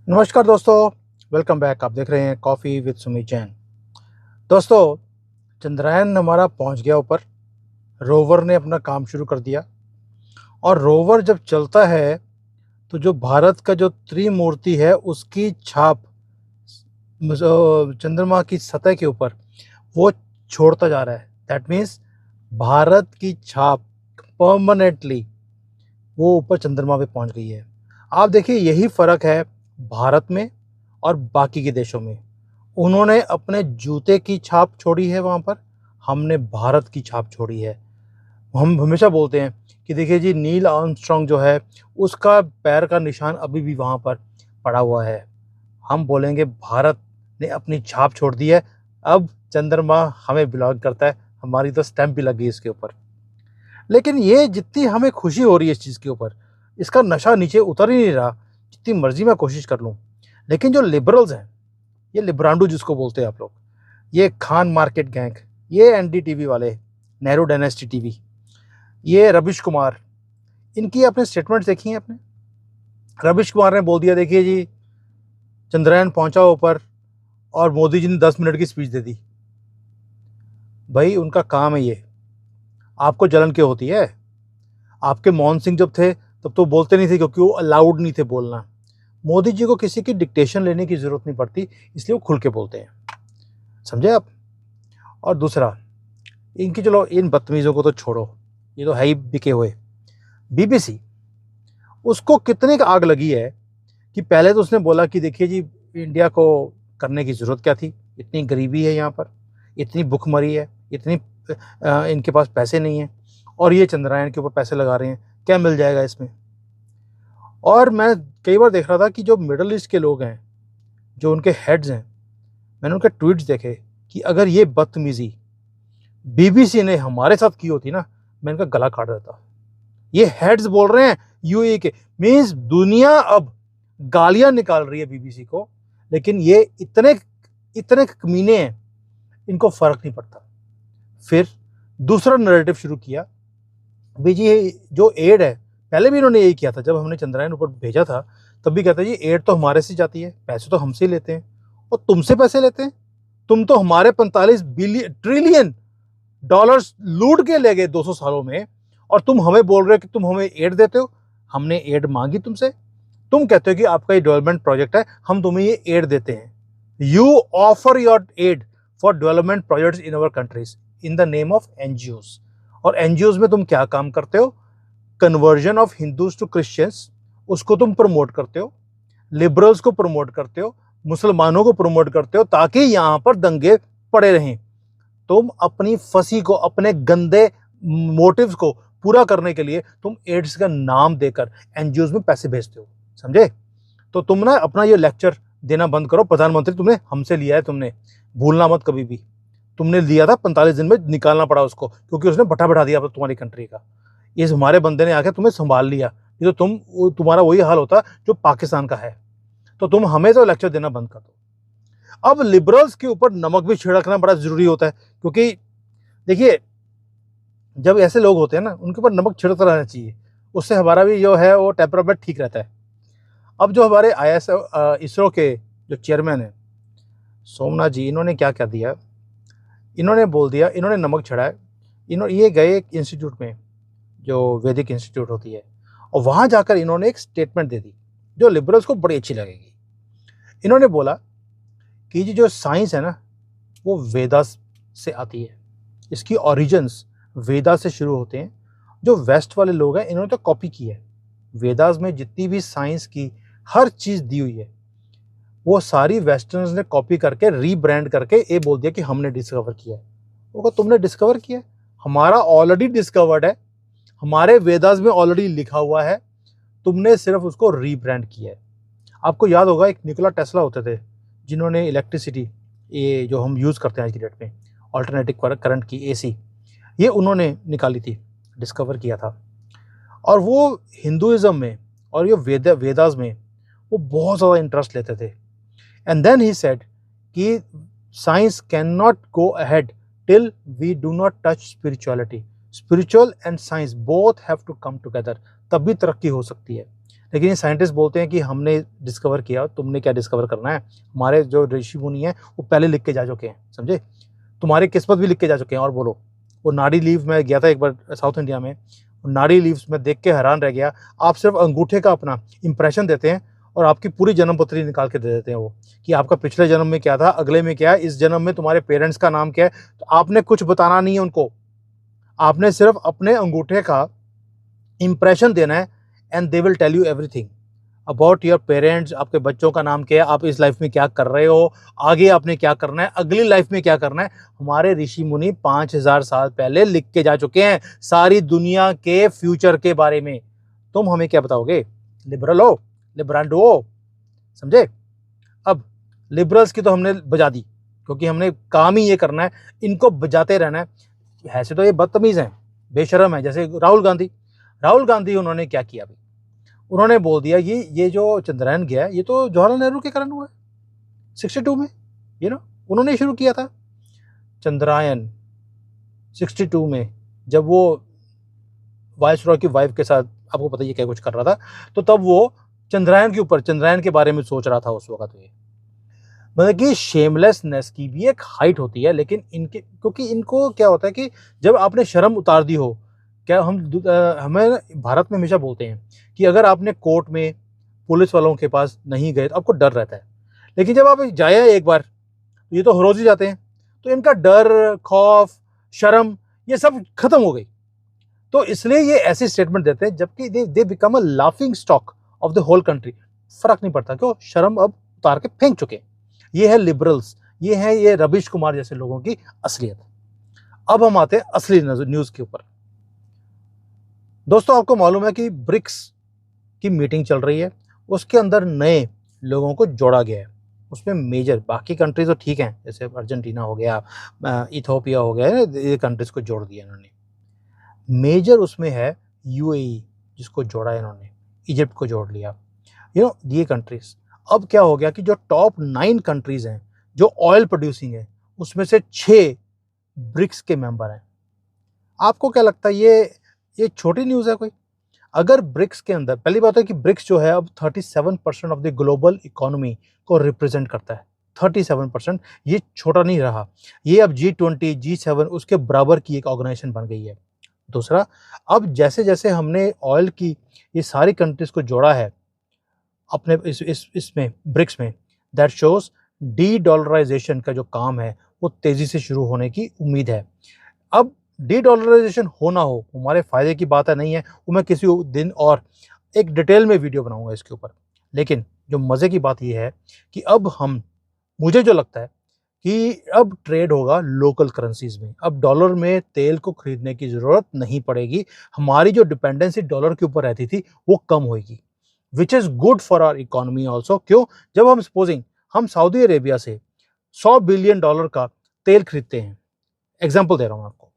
नमस्कार दोस्तों, welcome back. आप देख रहे हैं कॉफ़ी विद सुमित जैन। दोस्तों, चंद्रयान हमारा पहुंच गया ऊपर। रोवर ने अपना काम शुरू कर दिया और रोवर जब चलता है तो जो भारत का जो त्रिमूर्ति है उसकी छाप चंद्रमा की सतह के ऊपर वो छोड़ता जा रहा है। दैट मीन्स भारत की छाप परमानेंटली वो ऊपर चंद्रमा पे पहुंच गई है। आप देखिए, यही फ़र्क है भारत में और बाकी के देशों में। उन्होंने अपने जूते की छाप छोड़ी है वहाँ पर, हमने भारत की छाप छोड़ी है। हम हमेशा बोलते हैं कि देखिए जी, नील आर्मस्ट्रॉन्ग जो है उसका पैर का निशान अभी भी वहाँ पर पड़ा हुआ है। हम बोलेंगे भारत ने अपनी छाप छोड़ दी है, अब चंद्रमा हमें बिलॉन्ग करता है, हमारी तो स्टैंप भी लग गई इसके ऊपर। लेकिन ये जितनी हमें खुशी हो रही है इस चीज़ के ऊपर, इसका नशा नीचे उतर ही नहीं रहा, जितनी मर्जी मैं कोशिश कर लूँ। लेकिन जो लिबरल्स हैं, ये लिब्रांडो जिसको बोलते हैं आप लोग, ये खान मार्केट गैंग, ये एनडीटीवी वाले, नेहरू डायनेस्टी टीवी, ये रविश कुमार, इनकी आपने स्टेटमेंट्स देखी हैं आपने? रविश कुमार ने बोल दिया, देखिए जी, चंद्रयान पहुंचा ऊपर और मोदी जी ने 10 मिनट की स्पीच दे दी। भाई, उनका काम है ये। आपको जलन क्यों होती है? आपके मनमोहन सिंह जब थे तब तो बोलते नहीं थे, क्योंकि वो अलाउड नहीं थे बोलना। मोदी जी को किसी की डिक्टेशन लेने की जरूरत नहीं पड़ती, इसलिए वो खुल के बोलते हैं। समझे आप? और दूसरा, इनकी, चलो इन बदतमीजों को तो छोड़ो, ये तो है ही बिके हुए। बीबीसी, उसको कितने का आग लगी है कि पहले तो उसने बोला कि देखिए जी, इंडिया को करने की ज़रूरत क्या थी, इतनी गरीबी है यहाँ पर, इतनी भुखमरी है, इतनी इनके पास पैसे नहीं हैं और ये चंद्रयान के ऊपर पैसे लगा रहे हैं, क्या मिल जाएगा इसमें। और मैं कई बार देख रहा था कि जो मिडल ईस्ट के लोग हैं, जो उनके हेड्स हैं, मैंने उनके ट्वीट्स देखे कि अगर ये बदतमीज़ी बीबीसी ने हमारे साथ की होती ना, मैं इनका गला काट देता। ये हेड्स बोल रहे हैं यूएई के, मीन्स दुनिया अब गालियां निकाल रही है बीबीसी को, लेकिन ये इतने इतने कमीने हैं, इनको फर्क नहीं पड़ता। फिर दूसरा नैरेटिव शुरू किया, भाई जी ये जो एड है, पहले भी इन्होंने यही किया था, जब हमने चंद्रयान ऊपर भेजा था तब भी कहता है जी एड तो हमारे से जाती है, पैसे तो हमसे ही लेते हैं और तुमसे पैसे लेते हैं। तुम तो हमारे 45 ट्रिलियन डॉलर्स लूट के ले गए 200 सालों में, और तुम हमें बोल रहे हो कि तुम हमें एड देते हो। हमने एड मांगी तुमसे, तुम कहते हो कि आपका ये डेवलपमेंट प्रोजेक्ट है, हम तुम्हें ये एड देते हैं। You offer your aid for development projects in our countries in the name of NGOs. और एनजीओज में तुम क्या काम करते हो? Conversion of Hindus to Christians, उसको तुम प्रमोट करते हो, लिबरल्स को प्रमोट करते हो, मुसलमानों को प्रमोट करते हो, ताकि यहां पर दंगे पड़े रहें। तुम अपनी फंसी को, अपने गंदे मोटिव्स को पूरा करने के लिए तुम एड्स का नाम देकर एनजीओज में पैसे भेजते हो। समझे? तो तुम ना अपना ये लेक्चर देना बंद करो। प्रधानमंत्री तुमने हमसे लिया है, तुमने भूलना मत कभी भी। तुमने लिया था, 45 दिन में निकालना पड़ा उसको, क्योंकि उसने बटा बैठा दिया तुम्हारी कंट्री का। इस हमारे बंदे ने आके तुम्हें संभाल लिया। ये तो तुम्हारा वही हाल होता जो पाकिस्तान का है। तो तुम हमें तो लेक्चर देना बंद कर दो। अब लिबरल्स के ऊपर नमक भी छिड़कना बड़ा जरूरी होता है, क्योंकि देखिए, जब ऐसे लोग होते हैं ना, उनके ऊपर नमक छिड़कता रहना चाहिए, उससे हमारा भी जो है वो टेम्परामेंट ठीक रहता है। अब जो हमारे इसरो के जो चेयरमैन है सोमनाथ जी, इन्होंने क्या क्या दिया, इन्होंने बोल दिया, इन्होंने नमक छिड़ाया। ये गए एक इंस्टीट्यूट में, जो वैदिक इंस्टीट्यूट होती है, और वहाँ जाकर इन्होंने एक स्टेटमेंट दे दी जो लिबरल्स को बड़ी अच्छी लगेगी। इन्होंने बोला कि जी जो साइंस है ना, वो वेदास से आती है, इसकी ओरिजिन्स वेदा से शुरू होते हैं। जो वेस्ट वाले लोग हैं, इन्होंने तो कॉपी की है। वेदास में जितनी भी साइंस की हर चीज़ दी हुई है, वो सारी वेस्टर्न्स ने कॉपी करके रीब्रांड करके ये बोल दिया कि हमने डिस्कवर किया है। वो कहा, तुमने डिस्कवर किया है? हमारा ऑलरेडी डिस्कवर्ड है, हमारे वेदास में ऑलरेडी लिखा हुआ है, तुमने सिर्फ उसको रीब्रांड किया है। आपको याद होगा, एक निकोला टेस्ला होते थे, जिन्होंने इलेक्ट्रिसिटी, ये जो हम यूज़ करते हैं आज की डेट में, ऑल्टरनेटिव करंट की एसी, ये उन्होंने निकाली थी, डिस्कवर किया था। और वो हिंदुइज्म में और ये वेदास में वो बहुत ज़्यादा इंटरेस्ट लेते थे। एंड देन ही सेड कि science can not go ahead till we do not touch spirituality. Spiritual and science both have to come together, तभी तरक्की हो सकती है। लेकिन ये साइंटिस्ट बोलते हैं कि हमने डिस्कवर किया, तुमने क्या डिस्कवर करना है, हमारे जो ऋषि मुनि हैं वो पहले लिख के जा चुके हैं, समझे, तुम्हारी किस्मत भी लिख के जा चुके हैं। और बोलो, वो नाड़ी लीव में गया था एक बार साउथ इंडिया में, नाड़ी लीव्स में देख के हैरान रह गया। आप सिर्फ अंगूठे का अपना इंप्रेशन देते हैं और आपकी पूरी जन्म पत्री निकाल के दे देते हैं वो, कि आपका पिछले जन्म में क्या था, अगले में क्या है, इस जन्म में तुम्हारे पेरेंट्स का नाम क्या है। तो आपने कुछ बताना नहीं है उनको, आपने सिर्फ अपने अंगूठे का इंप्रेशन देना है and they will tell you everything about your parents, आपके बच्चों का नाम क्या है, आप इस लाइफ में क्या कर रहे हो, आगे आपने क्या करना है, अगली लाइफ में क्या करना है। हमारे ऋषि मुनि 5000 साल पहले लिख के जा चुके हैं सारी दुनिया के फ्यूचर के बारे में। तुम हमें क्या बताओगे? लिबरल हो, लिबरांडो हो, समझे। अब लिबरल्स की तो हमने बजा दी, क्योंकि हमने काम ही ये करना है, इनको बजाते रहना है। ऐसे तो ये बदतमीज हैं, बेशरम है। जैसे राहुल गांधी उन्होंने क्या किया अभी, उन्होंने बोल दिया ये जो चंद्रयान गया है ये तो जवाहरलाल नेहरू के कारण हुआ है 62 में, उन्होंने शुरू किया था चंद्रयान 62 में, जब वो वायसरॉय की वाइफ के साथ, आपको पता है क्या कुछ कर रहा था, तो तब वो चंद्रयान के बारे में सोच रहा था उस वक्त। ये मतलब कि शेमलेसनेस की भी एक हाइट होती है, लेकिन क्योंकि इनको क्या होता है कि जब आपने शर्म उतार दी हो, क्या हमें भारत में हमेशा बोलते हैं कि अगर आपने कोर्ट में पुलिस वालों के पास नहीं गए तो आपको डर रहता है, लेकिन जब आप जाए एक बार, ये तो रोज ही जाते हैं, तो इनका डर, खौफ, शर्म ये सब खत्म हो गई। तो इसलिए ये ऐसी स्टेटमेंट देते हैं, जबकि they become a laughing stock of the whole country. फर्क नहीं पड़ता, क्यों? शर्म अब उतार के फेंक चुके। ये है लिबरल्स, ये रविश कुमार जैसे लोगों की असलियत। अब हम आते हैं असली न्यूज के ऊपर। दोस्तों, आपको मालूम है कि ब्रिक्स की मीटिंग चल रही है, उसके अंदर नए लोगों को जोड़ा गया है। उसमें मेजर, बाकी कंट्रीज तो ठीक हैं, जैसे अर्जेंटीना हो गया, इथोपिया हो गया, ये कंट्रीज को जोड़ दिया इन्होंने। मेजर उसमें है यूएई, जिसको जोड़ा है इन्होंने, इजिप्ट को जोड़ लिया, ये कंट्रीज। अब क्या हो गया कि जो टॉप 9 कंट्रीज हैं जो ऑयल प्रोड्यूसिंग है, उसमें से 6 ब्रिक्स के मेंबर हैं। आपको क्या लगता है ये छोटी न्यूज़ है कोई? अगर ब्रिक्स के अंदर, पहली बात है कि ब्रिक्स जो है अब 37% ऑफ द ग्लोबल इकोनॉमी को रिप्रेजेंट करता है। 37%, ये छोटा नहीं रहा, ये अब G20, G7 उसके बराबर की एक ऑर्गेनाइजेशन बन गई है। दूसरा, अब जैसे जैसे हमने ऑयल की ये सारी कंट्रीज को जोड़ा है अपने इसमें ब्रिक्स में, दैट शोज डी डॉलराइजेशन का जो काम है वो तेजी से शुरू होने की उम्मीद है। अब डी डॉलराइजेशन हो ना हो, हमारे फायदे की बात है, नहीं है, वो मैं किसी दिन और एक डिटेल में वीडियो बनाऊंगा इसके ऊपर। लेकिन जो मज़े की बात ये है कि अब मुझे जो लगता है कि अब ट्रेड होगा लोकल करेंसीज में। अब डॉलर में तेल को खरीदने की ज़रूरत नहीं पड़ेगी, हमारी जो डिपेंडेंसी डॉलर के ऊपर रहती थी वो कम होगी, which is good for our economy also. क्यों? जब हम सपोजिंग हम सऊदी अरेबिया से $100 बिलियन का तेल खरीदते हैं, एग्जाम्पल दे रहा हूँ आपको,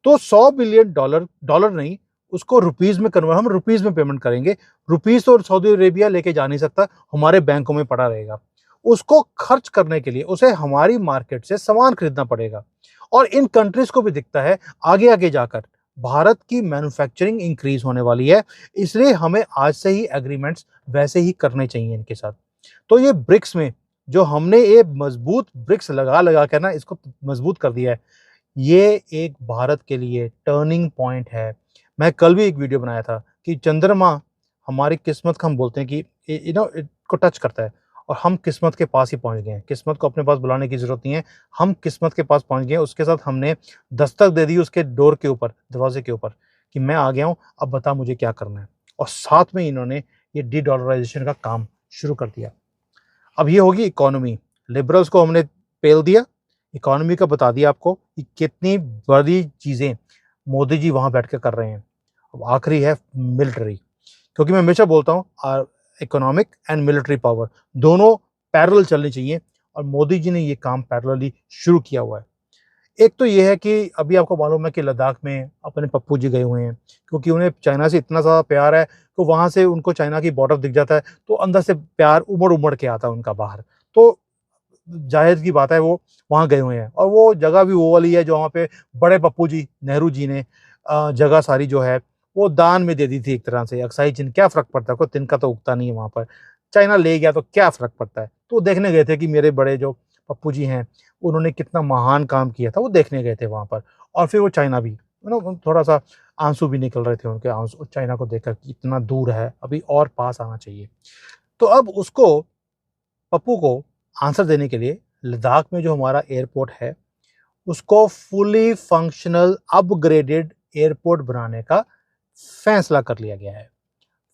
तो $100 बिलियन डॉलर नहीं, उसको रुपीज में कन्वर्ट, हम रुपीज में पेमेंट करेंगे। रुपीज तो सऊदी अरेबिया लेके जा नहीं सकता, हमारे बैंकों में पड़ा रहेगा। उसको खर्च करने के लिए उसे हमारी मार्केट से सामान खरीदना पड़ेगा। और इन कंट्रीज को भी दिखता है आगे आगे जाकर भारत की मैन्युफैक्चरिंग इंक्रीज होने वाली है, इसलिए हमें आज से ही एग्रीमेंट्स वैसे ही करने चाहिए इनके साथ। तो ये ब्रिक्स में जो हमने ये मजबूत ब्रिक्स लगा कर ना इसको मजबूत कर दिया है, ये एक भारत के लिए टर्निंग पॉइंट है। मैं कल भी एक वीडियो बनाया था कि चंद्रमा हमारी किस्मत का, हम बोलते हैं कि इसको टच करता है, और हम किस्मत के पास ही पहुंच गए हैं। किस्मत को अपने पास बुलाने की जरूरत नहीं है, हम किस्मत के पास पहुंच गए हैं। उसके साथ हमने दस्तक दे दी उसके डोर के ऊपर, दरवाजे के ऊपर, कि मैं आ गया हूं, अब बता मुझे क्या करना है। और साथ में इन्होंने ये डी डॉलराइजेशन का काम शुरू कर दिया। अब ये होगी इकोनॉमी। लिबरल्स को हमने पेल दिया, इकोनॉमी का बता दिया आपको कि कितनी बड़ी चीज़ें मोदी जी वहाँ बैठ के कर रहे हैं। अब आखिरी है मिलिट्री, क्योंकि मैं हमेशा बोलता हूँ इकोनॉमिक एंड मिलिट्री पावर दोनों पैरेलल चलनी चाहिए, और मोदी जी ने ये काम पैरेलली शुरू किया हुआ है। एक तो ये है कि अभी आपको मालूम है कि लद्दाख में अपने पप्पू जी गए हुए हैं, क्योंकि उन्हें चाइना से इतना ज़्यादा प्यार है, तो वहाँ से उनको चाइना की बॉर्डर दिख जाता है, तो अंदर से प्यार उमड़ उमड़ के आता है उनका बाहर। तो जाहिर की बात है वो वहाँ गए हुए हैं, और वो जगह भी वो वाली है जो वहाँ पे बड़े पप्पू जी नेहरू जी ने जगह सारी जो है वो दान में दे दी थी एक तरह से अक्साई चीन, क्या फर्क पड़ता है, कोई तिनका तो उगता नहीं है वहां पर, चाइना ले गया तो क्या फर्क पड़ता है। तो वो देखने गए थे कि मेरे बड़े जो पप्पू जी हैं उन्होंने कितना महान काम किया था, वो देखने गए थे वहां पर। और फिर वो चाइना भी थोड़ा सा आंसू भी निकल रहे थे उनके, आंसू चाइना को देखकर कि इतना दूर है, अभी और पास आना चाहिए। तो अब उसको, पप्पू को आंसर देने के लिए लद्दाख में जो हमारा एयरपोर्ट है उसको फुली फंक्शनल अपग्रेडेड एयरपोर्ट बनाने का फैसला कर लिया गया है।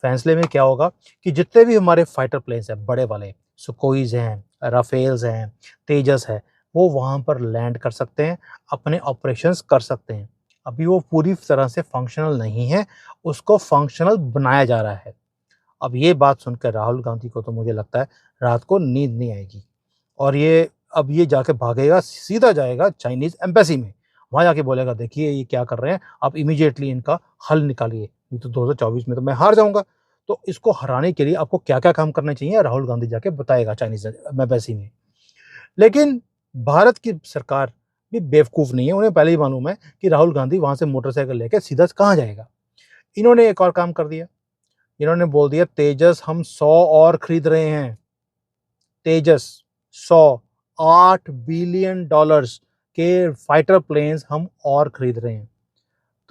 फैसले में क्या होगा कि जितने भी हमारे फाइटर प्लेन्स हैं बड़े वाले, सुकोईज हैं, राफेल्स हैं, तेजस है, वो वहाँ पर लैंड कर सकते हैं, अपने ऑपरेशंस कर सकते हैं। अभी वो पूरी तरह से फंक्शनल नहीं है, उसको फंक्शनल बनाया जा रहा है। अब ये बात सुनकर राहुल गांधी को तो मुझे लगता है रात को नींद नहीं आएगी, और ये अब ये जाके भागेगा, सीधा जाएगा चाइनीज एम्बेसी में, वहाँ जाके बोलेगा देखिए ये क्या कर रहे हैं, आप इमीडिएटली इनका हल निकालिए, नहीं तो 2024 में तो मैं हार जाऊंगा। तो इसको हराने के लिए आपको क्या क्या काम करने चाहिए राहुल गांधी जाके बताएगा चाइनीज एम्बेसी में। लेकिन भारत की सरकार भी बेवकूफ़ नहीं है, उन्हें पहले ही मालूम है कि राहुल गांधी वहाँ से मोटरसाइकिल लेकर सीधा कहाँ जाएगा। इन्होंने एक और काम कर दिया, इन्होंने बोल दिया तेजस हम 100 और खरीद रहे हैं। तेजस 100, $8 बिलियन के फाइटर प्लेन्स हम और खरीद रहे हैं।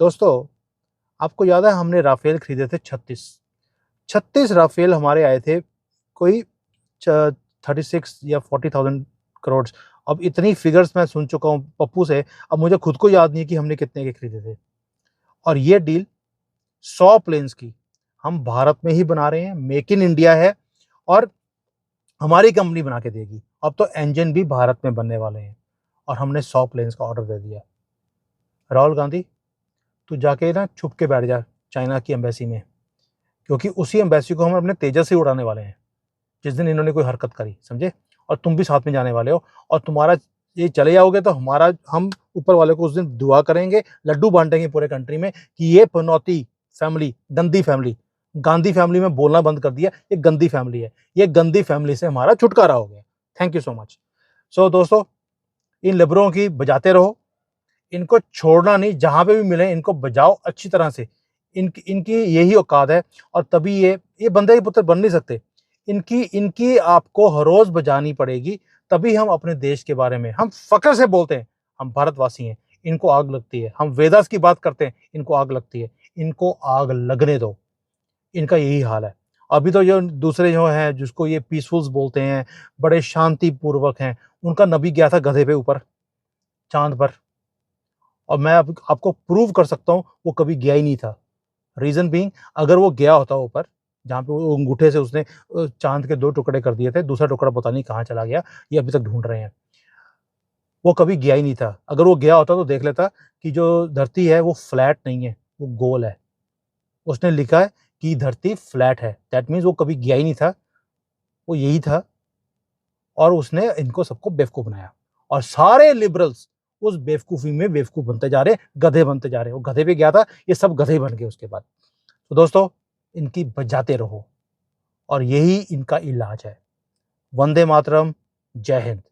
दोस्तों आपको याद है हमने राफेल खरीदे थे 36 राफेल हमारे आए थे, कोई 36 या 40,000 करोड़। अब इतनी फिगर्स मैं सुन चुका हूँ पप्पू से, अब मुझे खुद को याद नहीं कि हमने कितने के खरीदे थे। और ये डील 100 प्लेन्स की हम भारत में ही बना रहे हैं, मेक इन इंडिया है, और हमारी कंपनी बना के देगी। अब तो इंजन भी भारत में बनने वाले हैं, और हमने 100 प्लेन्स का ऑर्डर दे दिया। राहुल गांधी तू जाके ना छुप के बैठ जा चाइना की एम्बेसी में, क्योंकि उसी एम्बेसी को हम अपने तेजस से उड़ाने वाले हैं जिस दिन इन्होंने कोई हरकत करी, समझे। और तुम भी साथ में जाने वाले हो, और तुम्हारा ये चले जाओगे तो हमारा, हम ऊपर वाले को उस दिन दुआ करेंगे, लड्डू बांटेंगे पूरे कंट्री में कि ये पनौती फैमिली, गंदी फैमिली, गांधी फैमिली में बोलना बंद कर दिया, ये गंदी फैमिली है, ये गंदी फैमिली से हमारा छुटकारा हो गया। Thank you so much. So दोस्तों इन लिबरों की बजाते रहो, इनको छोड़ना नहीं, जहां पे भी मिले इनको बजाओ अच्छी तरह से। इनकी यही औकात है, और तभी ये बंदे के पुत्र बन नहीं सकते। इनकी इनकी आपको हर रोज बजानी पड़ेगी, तभी हम अपने देश के बारे में हम फक्र से बोलते हैं हम भारतवासी हैं। इनको आग लगती है, हम वेदास की बात करते हैं, इनको आग लगती है, इनको आग लगने दो। इनका यही हाल है। अभी तो जो दूसरे जो हैं जिसको ये पीसफुल्स बोलते हैं, बड़े शांति पूर्वक हैं, उनका नबी गया था गधे पे ऊपर चांद पर, और मैं आपको प्रूव कर सकता हूँ वो कभी गया ही नहीं था। रीजन बीइंग, अगर वो गया होता ऊपर जहाँ पे वो अंगूठे से उसने चांद के 2 टुकड़े कर दिए थे, दूसरा टुकड़ा पता नहीं कहाँ चला गया, ये अभी तक ढूंढ रहे हैं। वो कभी गया ही नहीं था। अगर वो गया होता तो देख लेता कि जो धरती है वो फ्लैट नहीं है, वो गोल है। उसने लिखा है कि धरती फ्लैट है, दैट मीन्स वो कभी गया ही नहीं था, वो यही था, और उसने इनको सबको बेवकूफ बनाया। और सारे लिबरल्स उस बेवकूफी में बेवकूफ बनते जा रहे, गधे बनते जा रहे। वो गधे पे गया था, ये सब गधे बन गए उसके बाद। तो दोस्तों इनकी बजाते रहो, और यही इनका इलाज है। वंदे मातरम, जय हिंद।